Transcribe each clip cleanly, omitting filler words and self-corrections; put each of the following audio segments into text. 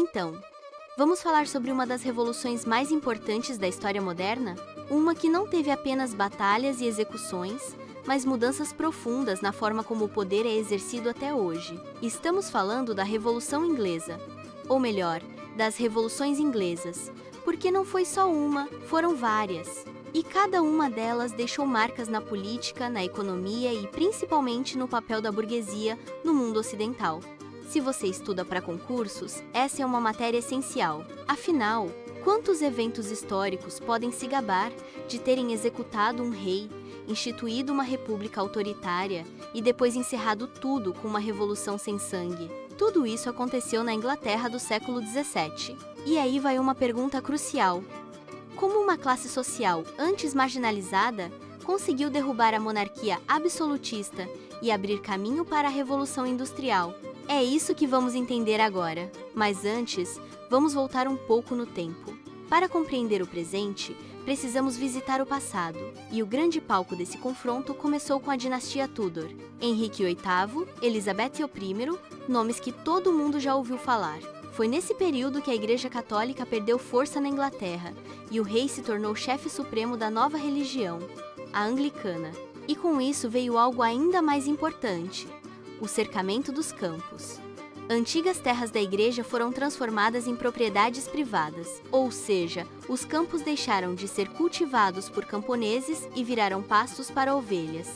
Então, vamos falar sobre uma das revoluções mais importantes da história moderna? Uma que não teve apenas batalhas e execuções, mas mudanças profundas na forma como o poder é exercido até hoje. Estamos falando da Revolução Inglesa, ou melhor, das Revoluções Inglesas, porque não foi só uma, foram várias. E cada uma delas deixou marcas na política, na economia e principalmente no papel da burguesia no mundo ocidental. Se você estuda para concursos, essa é uma matéria essencial. Afinal, quantos eventos históricos podem se gabar de terem executado um rei, instituído uma república autoritária e depois encerrado tudo com uma revolução sem sangue? Tudo isso aconteceu na Inglaterra do século XVII. E aí vai uma pergunta crucial. Como uma classe social antes marginalizada conseguiu derrubar a monarquia absolutista e abrir caminho para a Revolução Industrial? É isso que vamos entender agora. Mas antes, vamos voltar um pouco no tempo. Para compreender o presente, precisamos visitar o passado. E o grande palco desse confronto começou com a dinastia Tudor. Henrique VIII, Elizabeth I, nomes que todo mundo já ouviu falar. Foi nesse período que a Igreja Católica perdeu força na Inglaterra e o rei se tornou chefe supremo da nova religião, a anglicana. E com isso veio algo ainda mais importante: o cercamento dos campos. Antigas terras da igreja foram transformadas em propriedades privadas, ou seja, os campos deixaram de ser cultivados por camponeses e viraram pastos para ovelhas.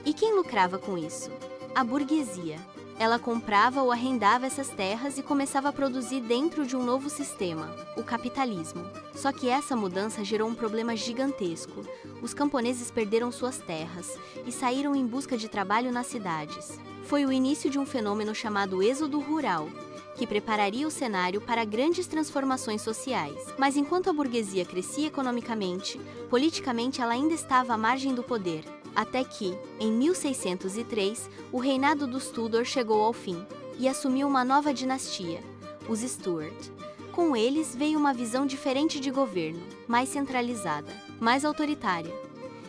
E quem lucrava com isso? A burguesia. Ela comprava ou arrendava essas terras e começava a produzir dentro de um novo sistema, o capitalismo. Só que essa mudança gerou um problema gigantesco. Os camponeses perderam suas terras e saíram em busca de trabalho nas cidades. Foi o início de um fenômeno chamado êxodo rural, que prepararia o cenário para grandes transformações sociais. Mas enquanto a burguesia crescia economicamente, politicamente ela ainda estava à margem do poder. Até que, em 1603, o reinado dos Tudor chegou ao fim e assumiu uma nova dinastia, os Stuart. Com eles veio uma visão diferente de governo, mais centralizada, mais autoritária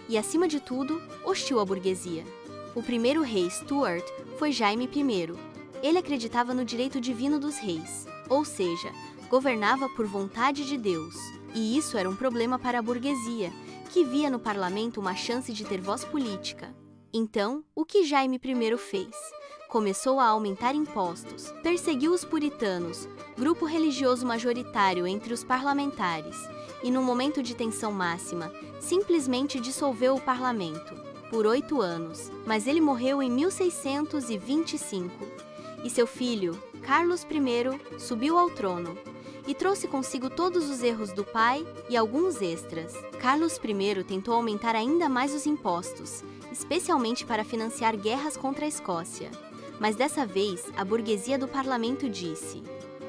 e, acima de tudo, hostil à burguesia. O primeiro rei Stuart foi Jaime I. Ele acreditava no direito divino dos reis, ou seja, governava por vontade de Deus. E isso era um problema para a burguesia, que via no parlamento uma chance de ter voz política. Então, o que Jaime I fez? Começou a aumentar impostos, perseguiu os puritanos, grupo religioso majoritário entre os parlamentares, e num momento de tensão máxima, simplesmente dissolveu o parlamento, por 8 anos, mas ele morreu em 1625. E seu filho, Carlos I, subiu ao trono e trouxe consigo todos os erros do pai e alguns extras. Carlos I tentou aumentar ainda mais os impostos, especialmente para financiar guerras contra a Escócia. Mas dessa vez, a burguesia do parlamento disse: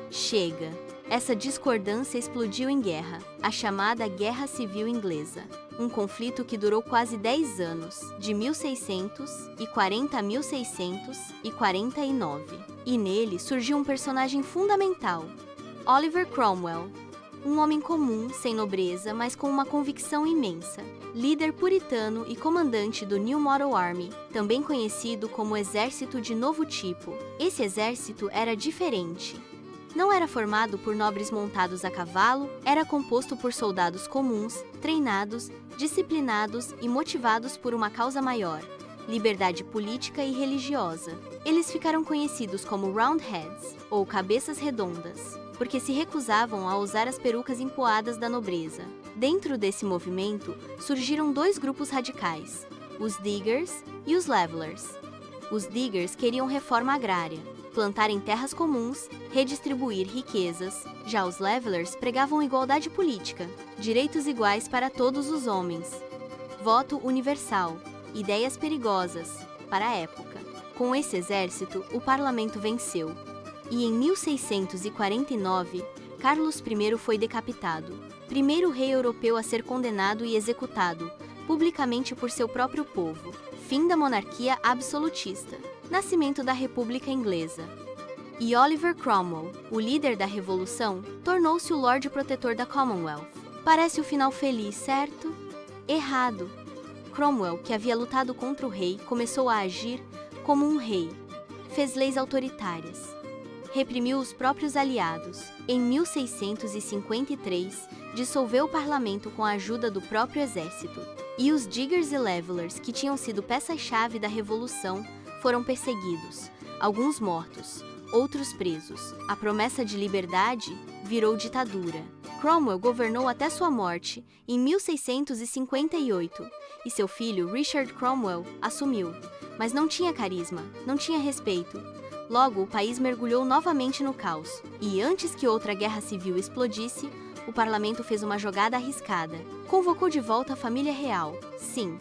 chega! Essa discordância explodiu em guerra, a chamada Guerra Civil Inglesa. Um conflito que durou quase 10 anos, de 1640 a 1649. E nele surgiu um personagem fundamental: Oliver Cromwell, um homem comum, sem nobreza, mas com uma convicção imensa. Líder puritano e comandante do New Model Army, também conhecido como Exército de Novo Tipo. Esse exército era diferente. Não era formado por nobres montados a cavalo, era composto por soldados comuns, treinados, disciplinados e motivados por uma causa maior: liberdade política e religiosa. Eles ficaram conhecidos como Roundheads, ou cabeças redondas, porque se recusavam a usar as perucas empoadas da nobreza. Dentro desse movimento, surgiram 2 grupos radicais: os Diggers e os Levelers. Os Diggers queriam reforma agrária, plantar em terras comuns, redistribuir riquezas. Já os Levelers pregavam igualdade política, direitos iguais para todos os homens, voto universal, ideias perigosas para a época. Com esse exército, o parlamento venceu. E em 1649, Carlos I foi decapitado, primeiro rei europeu a ser condenado e executado, publicamente por seu próprio povo. Fim da monarquia absolutista. Nascimento da República Inglesa. E Oliver Cromwell, o líder da Revolução, tornou-se o Lorde Protetor da Commonwealth. Parece o final feliz, certo? Errado. Cromwell, que havia lutado contra o rei, começou a agir como um rei. Fez leis autoritárias. reprimiu os próprios aliados. Em 1653, dissolveu o parlamento com a ajuda do próprio exército. E os Diggers e Levelers, que tinham sido peças-chave da Revolução, foram perseguidos, alguns mortos, outros presos. A promessa de liberdade virou ditadura. Cromwell governou até sua morte, em 1658, e seu filho, Richard Cromwell, assumiu. Mas não tinha carisma, não tinha respeito. Logo, o país mergulhou novamente no caos. E antes que outra guerra civil explodisse, o parlamento fez uma jogada arriscada. Convocou de volta a família real. Sim,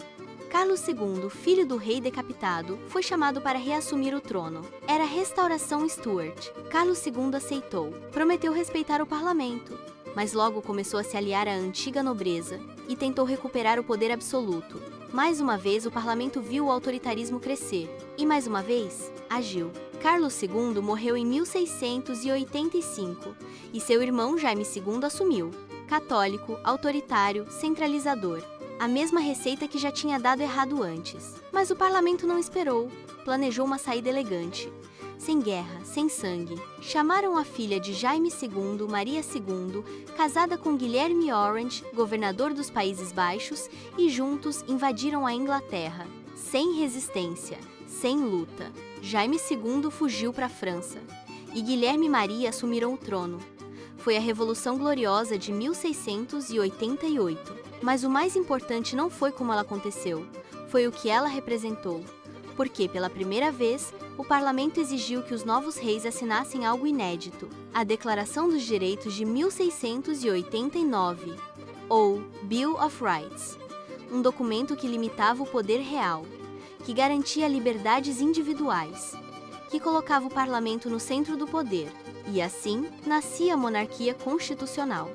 Carlos II, filho do rei decapitado, foi chamado para reassumir o trono. Era a restauração Stuart. Carlos II aceitou. Prometeu respeitar o parlamento. Mas logo começou a se aliar à antiga nobreza e tentou recuperar o poder absoluto. Mais uma vez, o parlamento viu o autoritarismo crescer. E mais uma vez, agiu. Carlos II morreu em 1685 e seu irmão Jaime II assumiu. Católico, autoritário, centralizador. A mesma receita que já tinha dado errado antes. Mas o parlamento não esperou. Planejou uma saída elegante. Sem guerra, sem sangue. Chamaram a filha de Jaime II, Maria II, casada com Guilherme Orange, governador dos Países Baixos, e juntos invadiram a Inglaterra. Sem resistência, sem luta. Jaime II fugiu para a França. E Guilherme e Maria assumiram o trono. Foi a Revolução Gloriosa de 1688. Mas o mais importante não foi como ela aconteceu, foi o que ela representou. Porque, pela primeira vez, o parlamento exigiu que os novos reis assinassem algo inédito, a Declaração dos Direitos de 1689, ou Bill of Rights, um documento que limitava o poder real, que garantia liberdades individuais, que colocava o parlamento no centro do poder, e assim nascia a monarquia constitucional,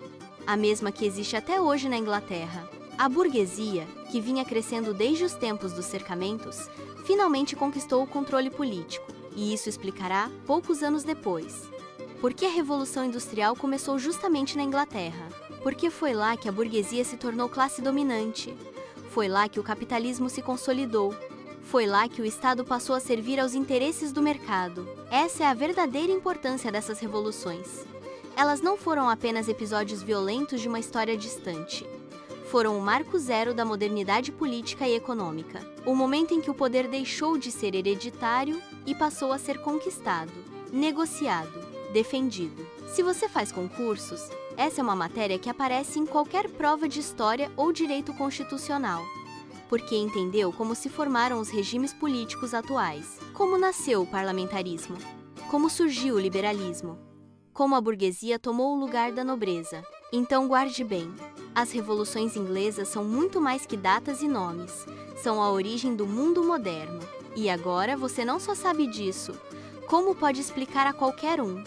a mesma que existe até hoje na Inglaterra. A burguesia, que vinha crescendo desde os tempos dos cercamentos, finalmente conquistou o controle político, e isso explicará poucos anos depois. Por que a Revolução Industrial começou justamente na Inglaterra? Porque foi lá que a burguesia se tornou classe dominante. Foi lá que o capitalismo se consolidou. Foi lá que o Estado passou a servir aos interesses do mercado. Essa é a verdadeira importância dessas revoluções. Elas não foram apenas episódios violentos de uma história distante. Foram o marco zero da modernidade política e econômica. O momento em que o poder deixou de ser hereditário e passou a ser conquistado, negociado, defendido. Se você faz concursos, essa é uma matéria que aparece em qualquer prova de história ou direito constitucional, porque entendeu como se formaram os regimes políticos atuais, como nasceu o parlamentarismo, como surgiu o liberalismo, como a burguesia tomou o lugar da nobreza. Então guarde bem, as revoluções inglesas são muito mais que datas e nomes, são a origem do mundo moderno. E agora você não só sabe disso, como pode explicar a qualquer um.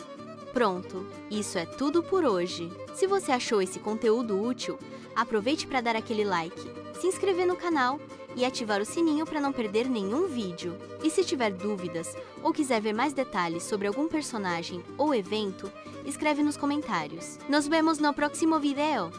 Pronto, isso é tudo por hoje. Se você achou esse conteúdo útil, aproveite para dar aquele like, se inscrever no canal e ativar o sininho para não perder nenhum vídeo. E se tiver dúvidas ou quiser ver mais detalhes sobre algum personagem ou evento, escreve nos comentários. Nos vemos no próximo vídeo!